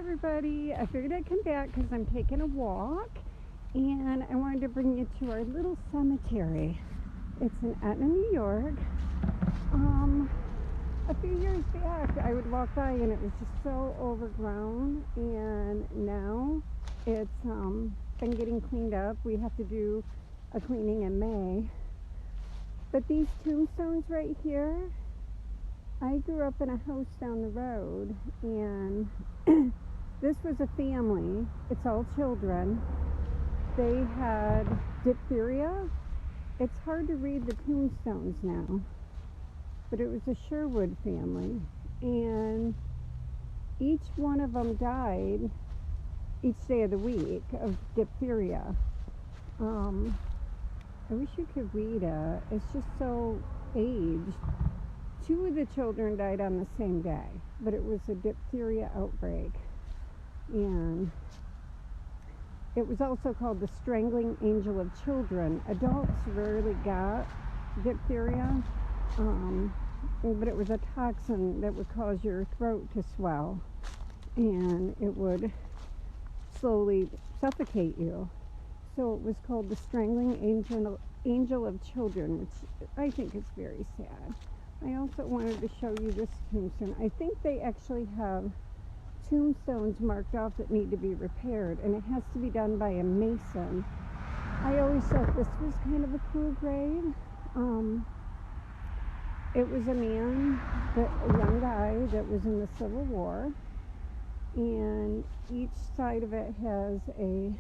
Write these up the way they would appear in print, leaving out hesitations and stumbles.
everybody. I figured I'd come back because I'm taking a walk and I wanted to bring you to our little cemetery. It's in Etna, New York. A few years back I would walk by and it was just so overgrown, and now it's been getting cleaned up. We have to do a cleaning in May. But these tombstones right here, I grew up in a house down the road, and this was a family. It's all children. They had diphtheria. It's hard to read the tombstones now, but it was a Sherwood family, and each one of them died each day of the week of diphtheria. I wish you could read it. It's just so aged. 2 of the children died on the same day, but it was a diphtheria outbreak. And it was also called the strangling angel of children. Adults rarely got diphtheria, but it was a toxin that would cause your throat to swell, and it would slowly suffocate you. So it was called the strangling angel of children, which I think is very sad. I also wanted to show you this tombstone. I think they actually have tombstones marked off that need to be repaired, and it has to be done by a mason. I always thought this was kind of a cool grave. It was a man, a young guy that was in the Civil War, and each side of it has a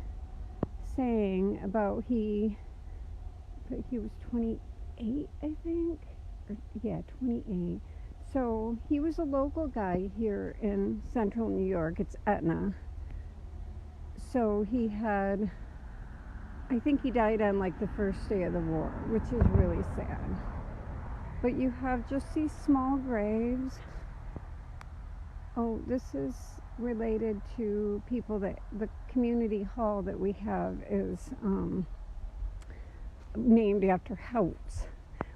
saying about he was 28, I think. 28. So he was a local guy here in central New York. It's Etna. So he had, I think he died on like the first day of the war, which is really sad. But you have just these small graves. Oh, this is related to people that the community hall that we have is named after Houts,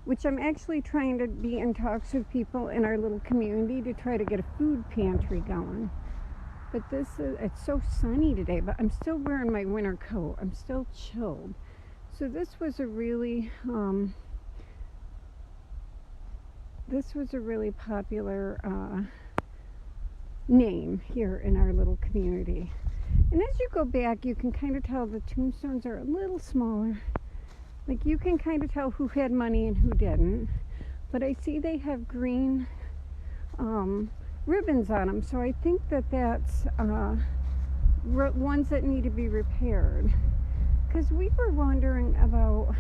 which I'm actually trying to be in talks with people in our little community to try to get a food pantry going. But it's so sunny today, but I'm still wearing my winter coat. I'm still chilled. So this was a really popular name here in our little community. And as you go back, you can kind of tell the tombstones are a little smaller. Like, you can kind of tell who had money and who didn't. But I see they have green ribbons on them, so I think that's ones that need to be repaired. Because we were wondering about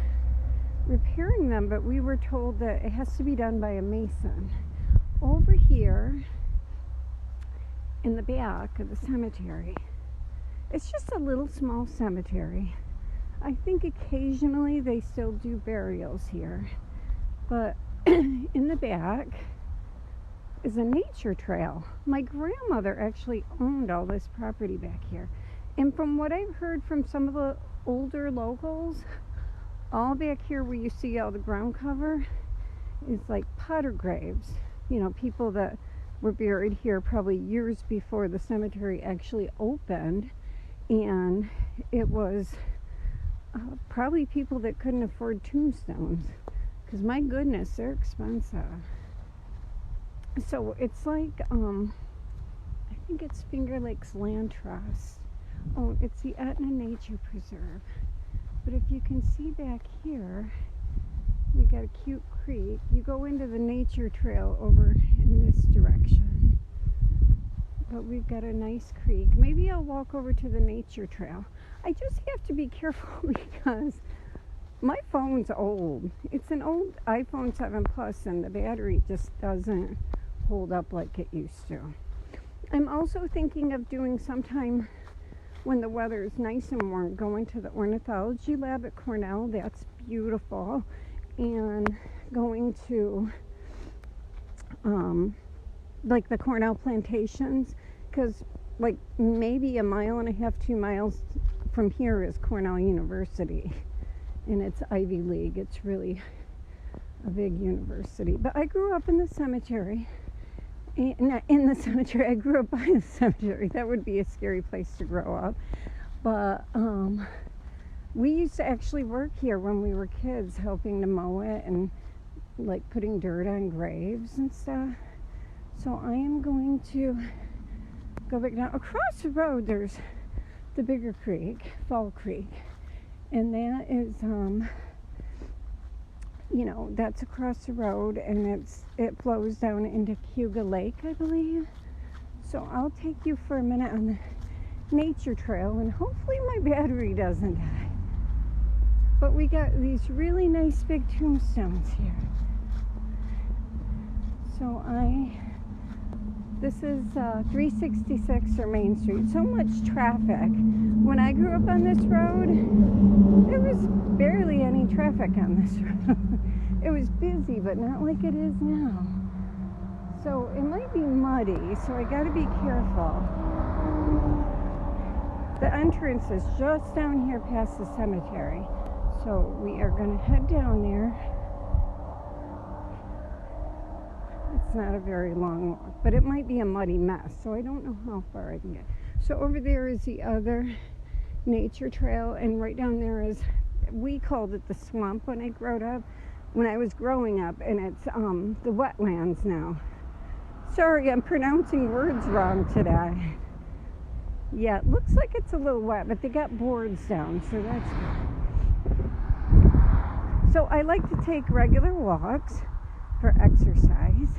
repairing them, but we were told that it has to be done by a mason. Over here in the back of the cemetery, it's just a little small cemetery. I think occasionally they still do burials here, but in the back is a nature trail. My grandmother actually owned all this property back here, and from what I've heard from some of the older locals, all back here where you see all the ground cover is like potter graves. You know, people that were buried here probably years before the cemetery actually opened, and it was probably people that couldn't afford tombstones, because my goodness, they're expensive. So it's like I think it's Finger Lakes Land Trust. Oh, it's the Etna Nature Preserve. But if you can see back here, we got a cute creek. You go into the nature trail over in this direction, but we've got a nice creek. Maybe I'll walk over to the nature trail. I just have to be careful because my phone's old. It's an old iPhone 7 Plus, and the battery just doesn't hold up like it used to. I'm also thinking of doing sometime when the weather is nice and warm, going to the ornithology lab at Cornell. That's beautiful. And going to like the Cornell plantations, because like maybe a mile and a half, 2 miles from here is Cornell University, and it's Ivy League. It's really a big university. But I grew up in the cemetery, in the cemetery. I grew up by the cemetery. That would be a scary place to grow up. But we used to actually work here when we were kids, helping to mow it and like putting dirt on graves and stuff. So I am going to go back down. Across the road there's the bigger creek, Fall Creek, and that is that's across the road, and it flows down into Cayuga Lake, I believe. So I'll take you for a minute on the nature trail, and hopefully my battery doesn't die. But we got these really nice big tombstones here. So this is 366 or Main Street. So much traffic. When I grew up on this road, there was barely any traffic on this road. It was busy, but not like it is now. So it might be muddy, so I gotta be careful. The entrance is just down here past the cemetery. So we are gonna head down there. It's not a very long walk, but it might be a muddy mess, so I don't know how far I can get. So over there is the other nature trail, and right down there is, we called it the swamp when I was growing up, and it's the wetlands now. Sorry, I'm pronouncing words wrong today. Yeah, it looks like it's a little wet, but they got boards down, so that's good. So I like to take regular walks for exercise,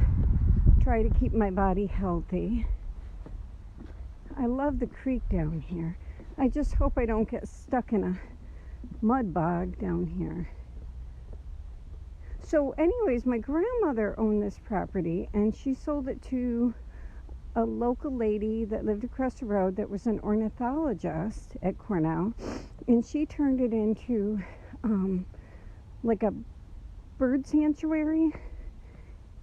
try to keep my body healthy. I love the creek down here. I just hope I don't get stuck in a mud bog down here. So anyways, my grandmother owned this property, and she sold it to a local lady that lived across the road that was an ornithologist at Cornell, and she turned it into like a bird sanctuary.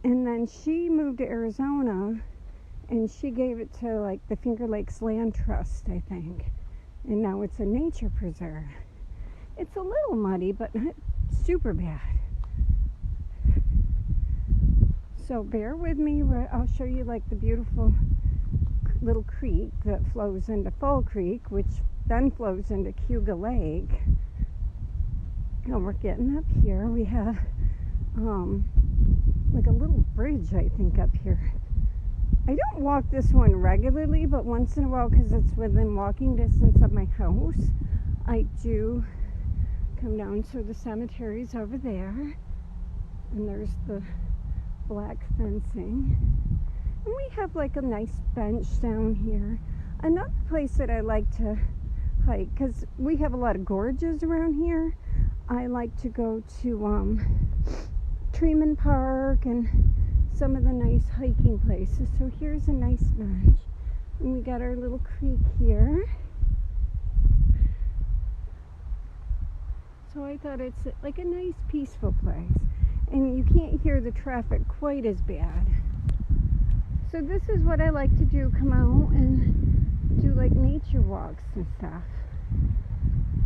And then she moved to Arizona, and she gave it to like the Finger Lakes Land Trust, I think. And now it's a nature preserve. It's a little muddy, but not super bad. So bear with me. I'll show you like the beautiful little creek that flows into Fall Creek, which then flows into Cayuga Lake. And we're getting up here. We have like a little bridge, I think, up here. I don't walk this one regularly, but once in a while, because it's within walking distance of my house, I do come down. So the cemetery's over there, and there's the black fencing, and we have like a nice bench down here. Another place that I like to hike, because we have a lot of gorges around here, I like to go to Treman Park and some of the nice hiking places. So here's a nice bench, and we got our little creek here. So I thought it's like a nice peaceful place, and you can't hear the traffic quite as bad. So this is what I like to do, come out and do like nature walks and stuff.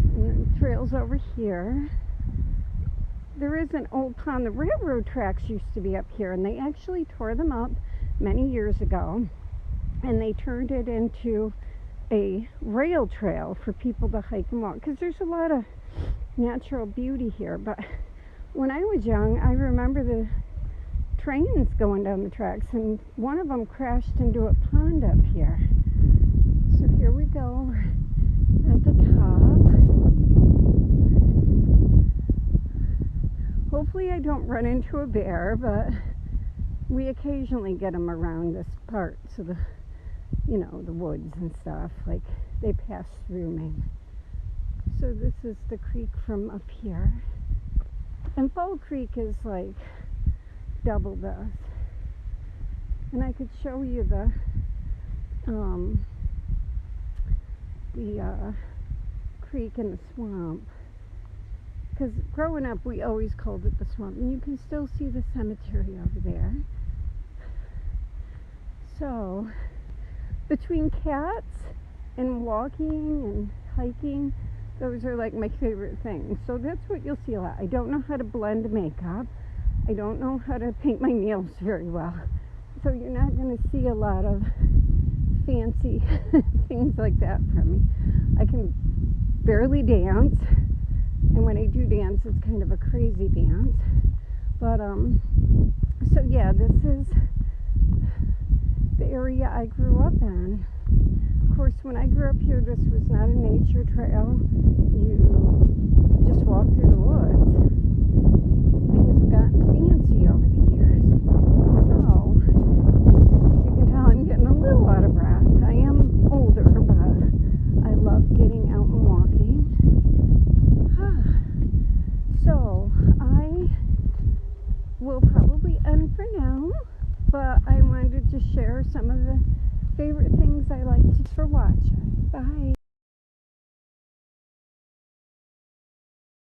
And the trails over here. There is an old pond. The railroad tracks used to be up here, and they actually tore them up many years ago, and they turned it into a rail trail for people to hike and walk, because there's a lot of natural beauty here. But when I was young, I remember the trains going down the tracks, and one of them crashed into a pond up here. So here we go at the top. Hopefully I don't run into a bear, but we occasionally get them around this part, so the woods and stuff, like they pass through me. So this is the creek from up here, and Fall Creek is like double this. And I could show you the creek in the swamp, because growing up we always called it the swamp, and you can still see the cemetery over there. So between cats and walking and hiking, those are like my favorite things. So that's what you'll see a lot. I don't know how to blend makeup. I don't know how to paint my nails very well. So you're not going to see a lot of fancy things like that from me. I can barely dance, and when I do dance, it's kind of a crazy dance. But so yeah, this is the area I grew up in. Of course, when I grew up here, this was not a nature trail. You just walk through the woods. Things have gotten fancy over the years. So, you can tell I'm getting a little out of breath. I am older, but I love getting out and walking. So, I will probably end for now, but I wanted to share some of the favorite things I like for watching. Bye.